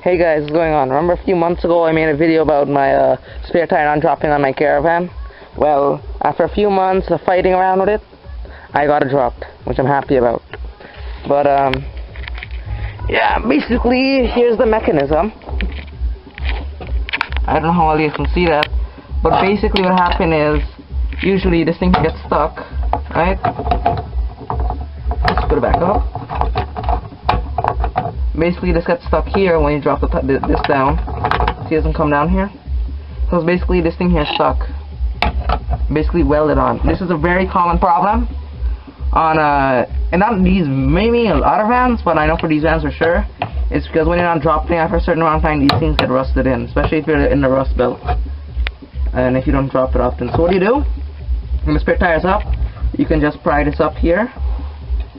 Hey guys, what's going on? Remember a few months ago I made a video about my spare tire not dropping on my Caravan? Well, after a few months of fighting around with it, I got it dropped, which I'm happy about. But yeah, basically here's the mechanism. I don't know how well you can see that, but basically what happened is usually this thing gets stuck, right? Let's put it back up. Basically this gets stuck here when you drop this down. See, it doesn't come down here. So it's basically this thing here is stuck, basically welded on. This is a very common problem on and not these, maybe other vans, but I know for these vans for sure. It's because when you're not dropping after a certain amount of time, these things get rusted in, especially if you're in the rust belt and if you don't drop it often. So what do? When the spare tire's up, you can just pry this up here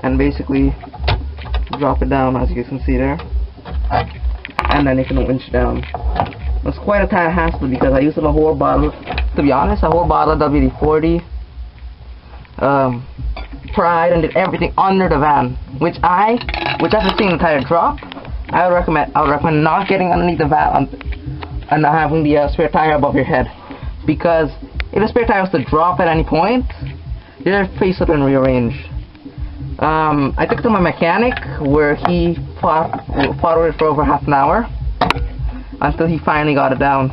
and basically drop it down, as you can see there, and then you can winch down. It's quite a time hassle because I used a whole bottle, to be honest, a whole bottle of WD-40, pried and did everything under the van, which after seeing the tire drop, I would recommend not getting underneath the van and not having the spare tire above your head, because if the spare tire was to drop at any point, your face would rearrange. I took it to my mechanic where he fought with it for over half an hour until he finally got it down.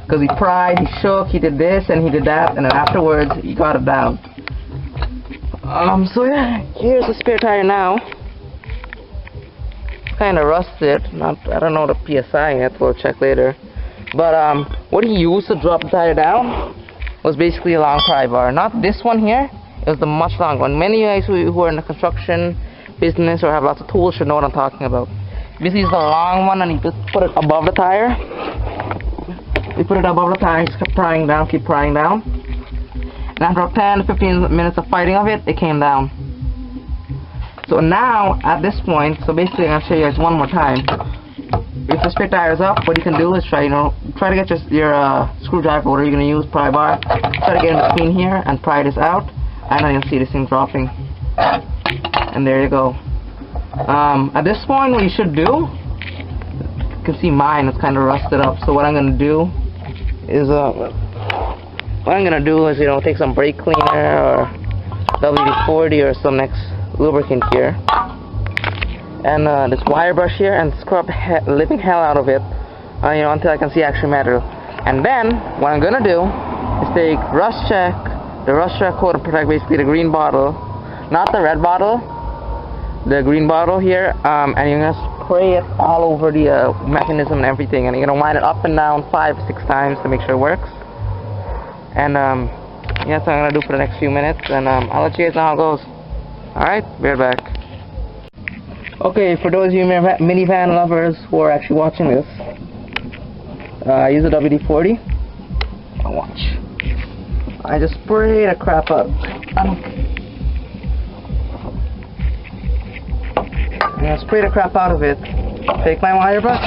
Because he pried, he shook, he did this and he did that, and then afterwards he got it down. So yeah, here's the spare tire now. Kind of rusted. I don't know the PSI yet. We'll check later. But what he used to drop the tire down was basically a long pry bar. Not this one here. It was the much longer one. Many of you guys who are in the construction business or have lots of tools should know what I'm talking about. Basically, it's the long one, and you just put it above the tire. We put it above the tire, just keep prying down, and after 10 to 15 minutes of fighting of it, it came down. So now, at this point, so basically I'm going to show you guys one more time. If the spare tire is up, what you can do is try to get your screwdriver, whatever you're going to use, pry bar, try to get in between here and pry this out, and then you'll see this thing dropping. And there you go. At this point, what you should do, you can see mine, it's kind of rusted up, so what I'm going to do is, take some brake cleaner or WD-40 or some next lubricant here, and this wire brush here, and scrub living hell out of it, until I can see actual metal. And then what I'm gonna do is take the rust check coat and protect, basically the green bottle, not the red bottle, the green bottle here, and you're gonna spray it all over the mechanism and everything, and you're gonna wind it up and down 5 or 6 times to make sure it works. And yeah, that's what I'm gonna do for the next few minutes, and I'll let you guys know how it goes. Alright, be right back. Okay, for those of you minivan lovers who are actually watching this, I use a WD-40. Watch. I just spray the crap out. I'm gonna spray the crap out of it. Take my wire brush.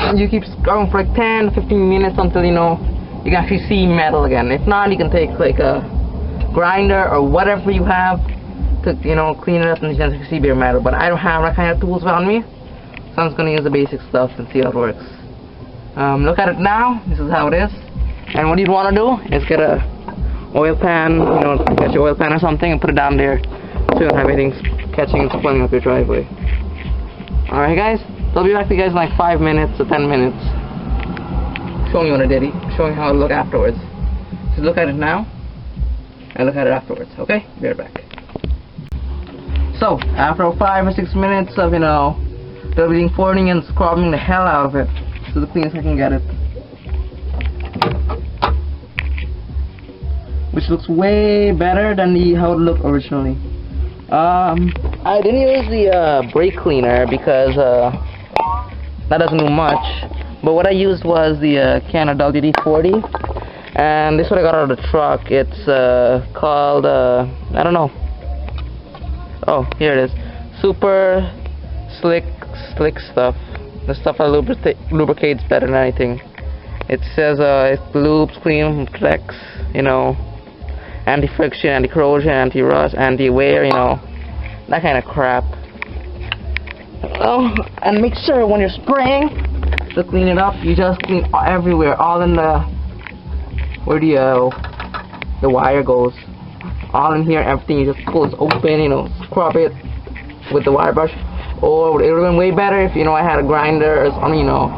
And you keep scrubbing for like 10 to 15 minutes until you can actually see metal again. If not, you can take like a grinder or whatever you have to clean it up and you can see bare metal. But I don't have that kind of tools around me, so I'm just gonna use the basic stuff and see how it works. Look at it now. This is how it is. And what you'd want to do is get a oil pan, get your oil pan or something and put it down there so you don't have anything catching and spoiling up your driveway. Alright guys, so I'll be back to you guys in like 5 minutes to 10 minutes showing you what I did, showing how it looked afterwards. So look at it now and look at it afterwards, okay? Be right back. So, after 5 or 6 minutes of, WD-40 and scrubbing the hell out of it, so the cleanest I can get it, which looks way better than how it looked originally. I didn't use the brake cleaner because that doesn't do much, but what I used was the can of WD-40, and this is what I got out of the truck. It's called, I don't know. Oh, here it is. Super slick stuff. The stuff that lubricates better than anything. It says it lubes, cleans, protects, anti-friction, anti-corrosion, anti-rust, anti-wear, you know, that kind of crap. Oh, and make sure when you're spraying to clean it up, you just clean everywhere, all in the where the wire goes, all in here, everything. You just pull it open, you know, scrub it with the wire brush. Or it would have been way better if, you know, I had a grinder or something, you know,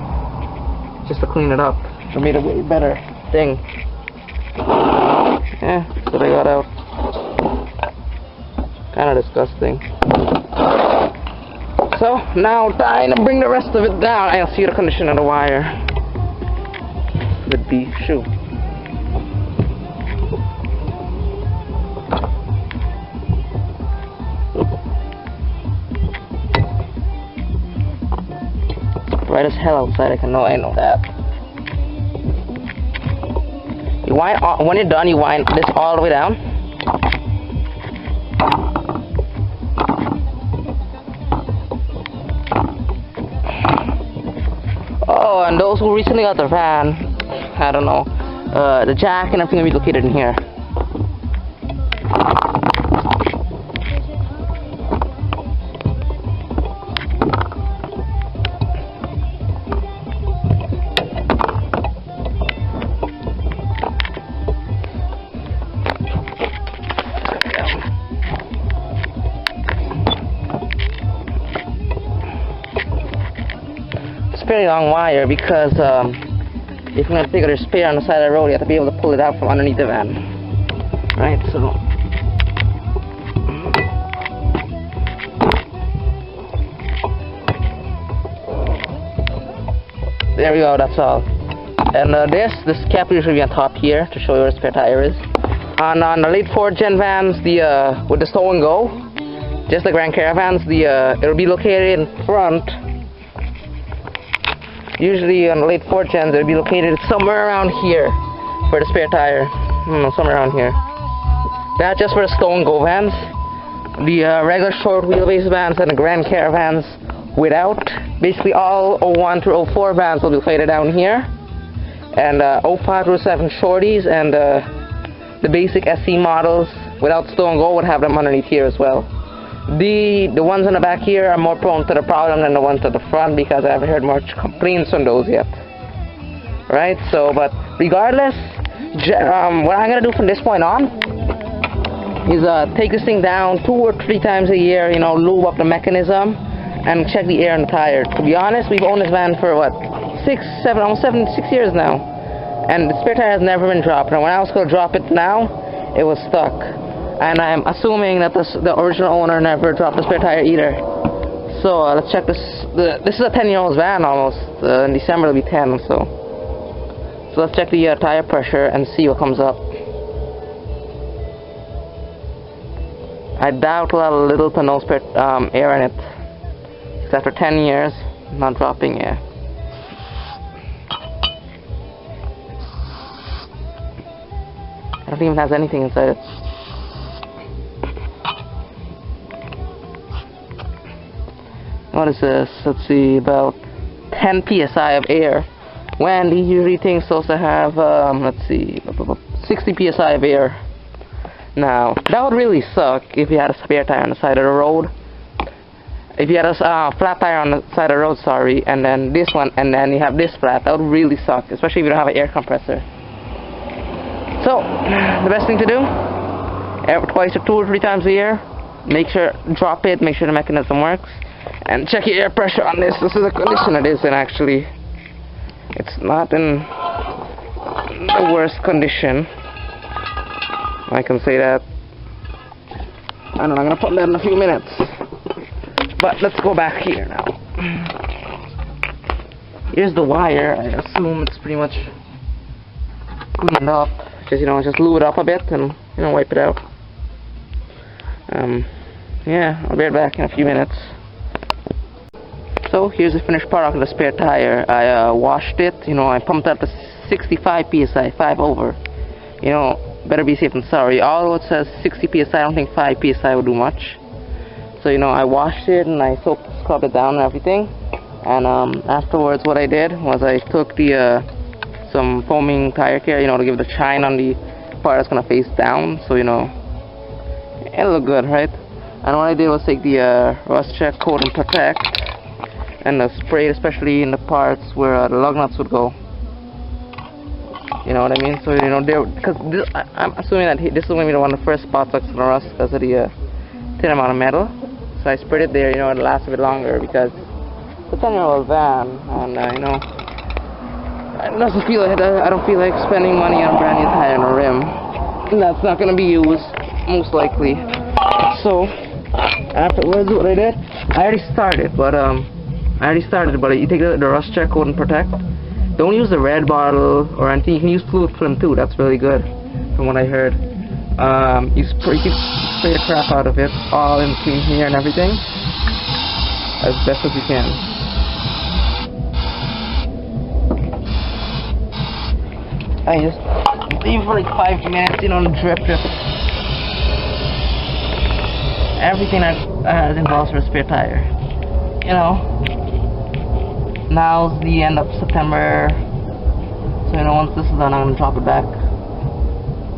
just to clean it up. It made a way better thing. Yeah, that's what I got out. Kind of disgusting. So now time to bring the rest of it down. I'll see the condition of the wire with the shoe. Bright as hell outside. I know that. You wind when you're done. You wind this all the way down. Oh, and those who recently got their van, I don't know, the jack and everything will be located in here. Fairly long wire because if you're going to take a spare on the side of the road, you have to be able to pull it out from underneath the van. Right, so there we go, that's all. And this cap usually be on top here to show you where the spare tire is. On the late 4th gen vans, with the Stow-N-Go, just the Grand Caravans, it'll be located in front. Usually on the late 4th gens, it'll be located somewhere around here for the spare tire. Somewhere around here. That's just for the Stow-N-Go vans. The regular short wheelbase vans and the Grand Caravans without. Basically all 01 through 04 vans will be located down here. And 05 through 07 Shorties and the basic SE models without Stow-N-Go would have them underneath here as well. The ones in the back here are more prone to the problem than the ones at the front because I haven't heard much complaints on those yet. Right, so, but regardless, what I'm going to do from this point on is take this thing down 2 or 3 times a year, you know, lube up the mechanism and check the air in the tire. To be honest, we've owned this van for what, 6 years now. And the spare tire has never been dropped. And when I was going to drop it now, it was stuck. And I'm assuming that the original owner never dropped the spare tire either. So let's check this. This is a 10-year-old van almost. In December it'll be 10. So let's check the tire pressure and see what comes up. I doubt we'll have a little to no spare air in it. Because after 10 years, not dropping air. I don't even have anything inside it. What is this? Let's see, about 10 psi of air. When these usually things supposed to have, let's see, 60 psi of air. Now, that would really suck if you had a spare tire on the side of the road. If you had a flat tire on the side of the road, sorry, and then this one, and then you have this flat, that would really suck, especially if you don't have an air compressor. So, the best thing to do, twice or 2 or 3 times a year, make sure, drop it, make sure the mechanism works. And check your air pressure on this. This is the condition it is in, actually. It's not in the worst condition. I can say that. I don't know, I'm going to put that in a few minutes. But let's go back here now. Here's the wire. I assume it's pretty much cleaned up. Just, you know, just lube it up a bit and, you know, wipe it out. Yeah, I'll be right back in a few minutes. So here's the finished product of the spare tire. I washed it, you know, I pumped up to 65 psi, 5 over. You know, better be safe than sorry. Although it says 60 psi, I don't think 5 psi would do much. So, you know, I washed it and I scrubbed it down and everything. And afterwards what I did was I took some foaming tire care, you know, to give it a shine on the part that's gonna face down, so you know it'll look good, right? And what I did was take the rust check, coat and protect, and spray it especially in the parts where the lug nuts would go. You know what I mean? So you know, because I'm assuming that this is going to be one of the first spots that's gonna rust because of the thin amount of metal. So I sprayed it there. You know, it'll last a bit longer because it's a 10-year-old van, and you know, I don't feel like spending money on a brand new tire and a rim. And that's not going to be used most likely. So afterwards, what I did, I already started, but you take the rust check, coat and protect. Don't use the red bottle or anything. You can use fluid film too. That's really good, from what I heard. You can spray the crap out of it, all in between here and everything, as best as you can. I just leave for like 5 minutes, you know, to drip. Everything that involves for a spare tire. You know. Now's the end of September, so you know, once this is done, I'm gonna drop it back,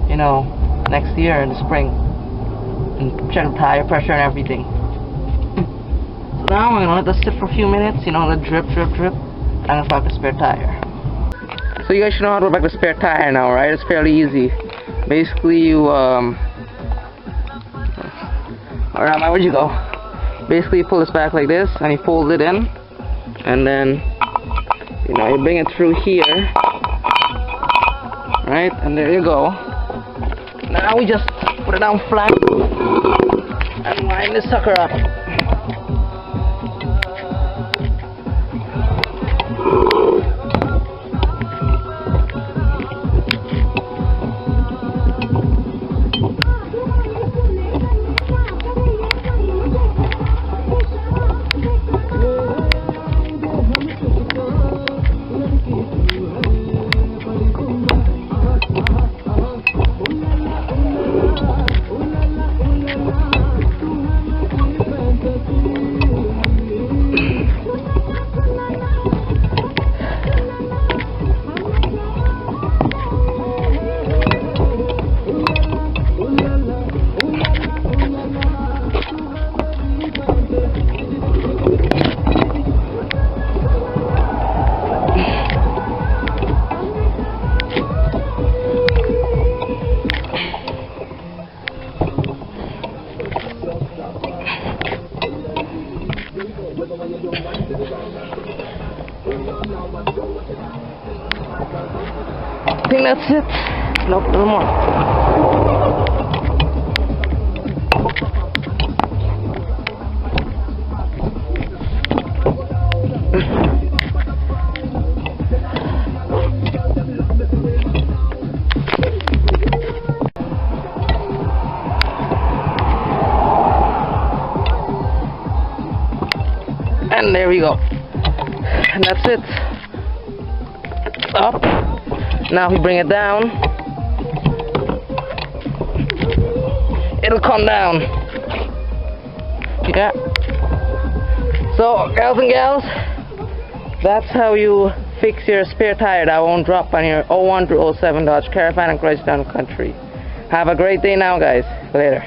you know, next year in the spring, and check the tire pressure and everything. So now I'm gonna let this sit for a few minutes, you know, let it drip. I'm gonna pack the spare tire. So you guys should know how to pack the spare tire now, right? It's fairly easy. Basically, you alright, where'd you go? Basically, you pull this back like this, and you fold it in. And then, you know, you bring it through here, right? And there you go. Now we just put it down flat and line this sucker up. I think that's it. Nope, no more. And there we go. And that's it. Up. Now if we bring it down, it'll come down. Yeah. So, girls and gals, that's how you fix your spare tire that won't drop on your 01 through 07 Dodge Caravan and Chrysler T&C Shorty. Have a great day now, guys. Later.